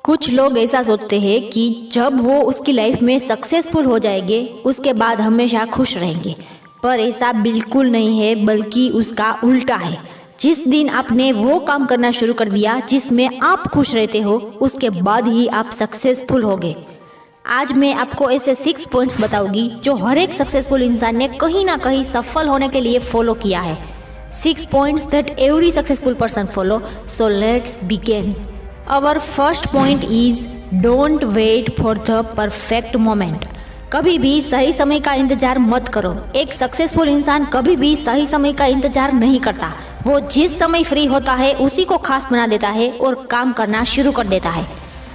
कुछ लोग ऐसा सोचते हैं कि जब वो उसकी लाइफ में सक्सेसफुल हो जाएंगे उसके बाद हमेशा खुश रहेंगे, पर ऐसा बिल्कुल नहीं है, बल्कि उसका उल्टा है। जिस दिन आपने वो काम करना शुरू कर दिया जिसमें आप खुश रहते हो, उसके बाद ही आप सक्सेसफुल होगे। आज मैं आपको ऐसे 6 पॉइंट्स बताऊंगी जो हर एक सक्सेसफुल इंसान ने कहीं ना कहीं सफल होने के लिए फॉलो किया है। 6 points that every successful person follow. So let's begin. Our first point is don't wait for the perfect moment. कभी भी सही समय का इंतजार मत करो। एक सक्सेसफुल इंसान कभी भी सही समय का इंतजार नहीं करता। वो जिस समय फ्री होता है उसी को खास बना देता है और काम करना शुरू कर देता है।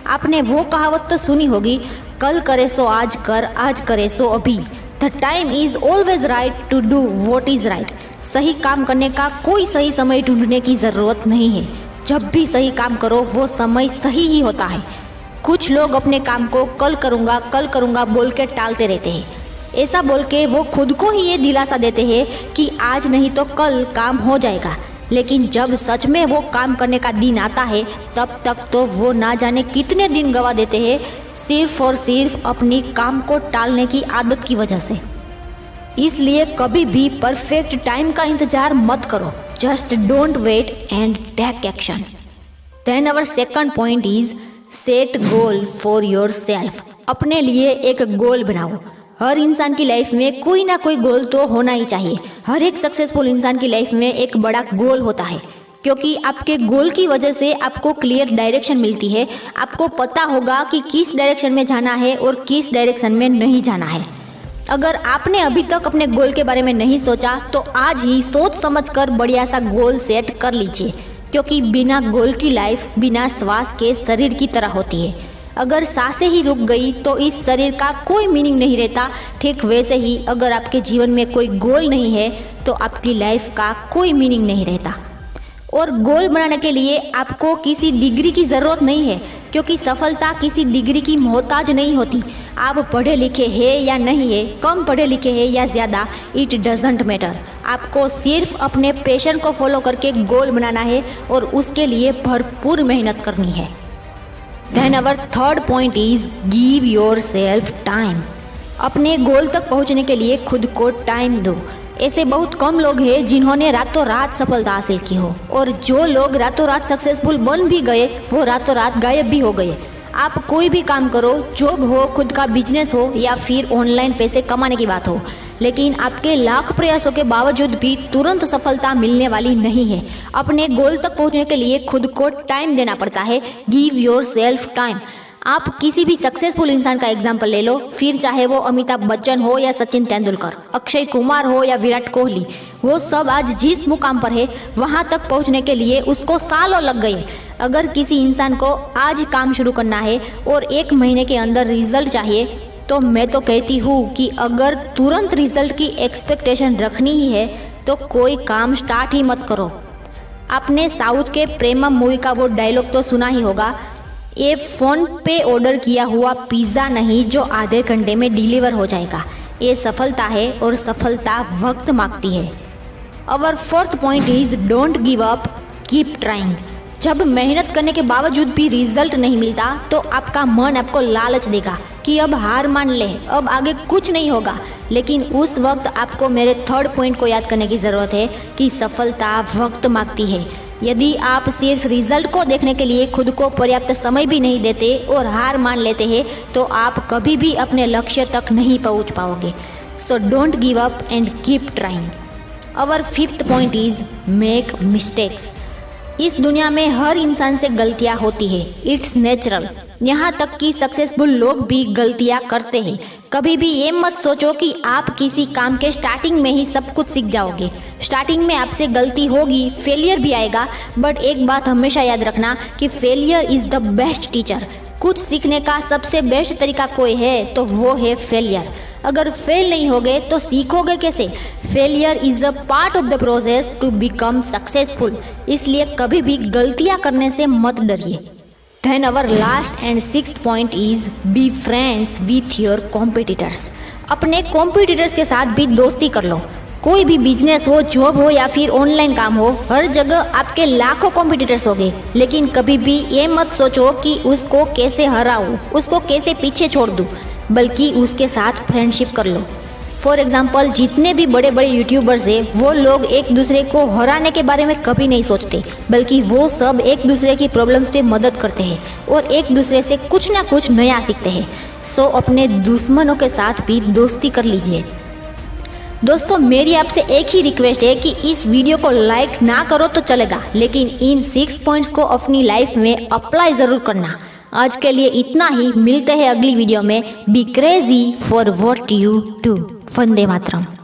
आपने वो कहावत तो सुनी होगी, कल करे सो आज कर, आज करे सो अभी। The time is always right to do what is right. सही काम करने का कोई सही समय ढूंढने की जरूरत नहीं है। जब भी सही काम करो वो समय सही ही होता है। कुछ लोग अपने काम को कल करूँगा बोल के टालते रहते हैं। ऐसा बोल के वो खुद को ही ये दिलासा देते हैं कि आज नहीं तो कल काम हो जाएगा, लेकिन जब सच में वो काम करने का दिन आता है तब तक तो वो ना जाने कितने दिन गवा देते हैं, सिर्फ और सिर्फ अपनी काम को टालने की आदत की वजह से। इसलिए कभी भी परफेक्ट टाइम का इंतजार मत करो। Just don't wait and take action. Then our second point is set goal for yourself. अपने लिए एक गोल बनाओ। हर इंसान की लाइफ में कोई ना कोई गोल तो होना ही चाहिए। हर एक सक्सेसफुल इंसान की लाइफ में एक बड़ा गोल होता है, क्योंकि आपके गोल की वजह से आपको क्लियर डायरेक्शन मिलती है। आपको पता होगा कि किस डायरेक्शन में जाना है और किस डायरेक्शन में नहीं जाना है। अगर आपने अभी तक अपने गोल के बारे में नहीं सोचा तो आज ही सोच समझकर बढ़िया सा गोल सेट कर लीजिए, क्योंकि बिना गोल की लाइफ बिना श्वास के शरीर की तरह होती है। अगर सांसें ही रुक गई तो इस शरीर का कोई मीनिंग नहीं रहता। ठीक वैसे ही अगर आपके जीवन में कोई गोल नहीं है तो आपकी लाइफ का कोई मीनिंग नहीं रहता। और गोल बनाने के लिए आपको किसी डिग्री की ज़रूरत नहीं है, क्योंकि सफलता किसी डिग्री की मोहताज नहीं होती। आप पढ़े लिखे हैं या नहीं है, कम पढ़े लिखे हैं या ज़्यादा, इट डजेंट मैटर। आपको सिर्फ अपने पैशन को फॉलो करके गोल बनाना है और उसके लिए भरपूर मेहनत करनी है। Then our third point is give yourself time. अपने गोल तक पहुंचने के लिए खुद को टाइम दो। ऐसे बहुत कम लोग हैं जिन्होंने रातों रात सफलता हासिल की हो, और जो लोग रातों रात सक्सेसफुल बन भी गए वो रातों रात गायब भी हो गए। आप कोई भी काम करो, जॉब हो, खुद का बिजनेस हो या फिर ऑनलाइन पैसे कमाने की बात हो, लेकिन आपके लाख प्रयासों के बावजूद भी तुरंत सफलता मिलने वाली नहीं है। अपने गोल तक पहुंचने के लिए खुद को टाइम देना पड़ता है। Give your self time. आप किसी भी सक्सेसफुल इंसान का एग्जाम्पल ले लो, फिर चाहे वो अमिताभ बच्चन हो या सचिन तेंदुलकर, अक्षय कुमार हो या विराट कोहली, वो सब आज जिस मुकाम पर है वहाँ तक पहुँचने के लिए उसको सालों लग गए। अगर किसी इंसान को आज काम शुरू करना है और 1 महीने के अंदर रिजल्ट चाहिए, तो मैं तो कहती हूँ कि अगर तुरंत रिजल्ट की एक्सपेक्टेशन रखनी ही है तो कोई काम स्टार्ट ही मत करो। आपने साउथ के प्रेमम मूवी का वो डायलॉग तो सुना ही होगा, ये फ़ोन पे ऑर्डर किया हुआ पिज़्ज़ा नहीं जो आधे घंटे में डिलीवर हो जाएगा। ये सफलता है और सफलता वक्त मांगती है। अवर fourth point is don't give up, keep trying. जब मेहनत करने के बावजूद भी रिजल्ट नहीं मिलता तो आपका मन आपको लालच देगा कि अब हार मान ले, अब आगे कुछ नहीं होगा। लेकिन उस वक्त आपको मेरे थर्ड पॉइंट को याद करने की ज़रूरत है कि सफलता वक्त मांगती है। यदि आप सिर्फ रिजल्ट को देखने के लिए खुद को पर्याप्त समय भी नहीं देते और हार मान लेते हैं तो आप कभी भी अपने लक्ष्य तक नहीं पहुंच पाओगे। So don't give up and keep trying. Our fifth point is make mistakes. इस दुनिया में हर इंसान से गलतियां होती है, इट्स नेचुरल। यहाँ तक कि सक्सेसफुल लोग भी गलतियां करते हैं। कभी भी ये मत सोचो कि आप किसी काम के स्टार्टिंग में ही सब कुछ सीख जाओगे। स्टार्टिंग में आपसे गलती होगी, फेलियर भी आएगा, बट एक बात हमेशा याद रखना कि failure is the best teacher. कुछ सीखने का सबसे बेस्ट तरीका कोई है तो वो है फेलियर। अगर फेल नहीं होगे तो सीखोगे कैसे? Failure is the part of the process to become successful. इसलिए कभी भी गलतियां करने से मत डरिए। Then our last and sixth point is be friends with your competitors. अपने कॉम्पिटिटर्स के साथ भी दोस्ती कर लो। कोई भी बिजनेस हो, जॉब हो या फिर ऑनलाइन काम हो, हर जगह आपके लाखों कॉम्पिटिटर्स होंगे। लेकिन कभी भी ये मत सोचो कि उसको कैसे हराऊं, उसको कैसे पीछे छोड़ दूं, बल्कि उसके साथ फ्रेंडशिप कर लो। फॉर एग्जाम्पल, जितने भी बड़े बड़े यूट्यूबर्स हैं वो लोग एक दूसरे को हराने के बारे में कभी नहीं सोचते, बल्कि वो सब एक दूसरे की प्रॉब्लम्स पे मदद करते हैं और एक दूसरे से कुछ ना कुछ नया सीखते हैं। सो अपने दुश्मनों के साथ भी दोस्ती कर लीजिए। दोस्तों, मेरी आपसे एक ही रिक्वेस्ट है कि इस वीडियो को लाइक ना करो तो चलेगा, लेकिन इन 6 पॉइंट्स को अपनी लाइफ में अप्लाई ज़रूर करना। आज के लिए इतना ही, मिलते हैं अगली वीडियो में। Be crazy for what you do. Vande Mataram.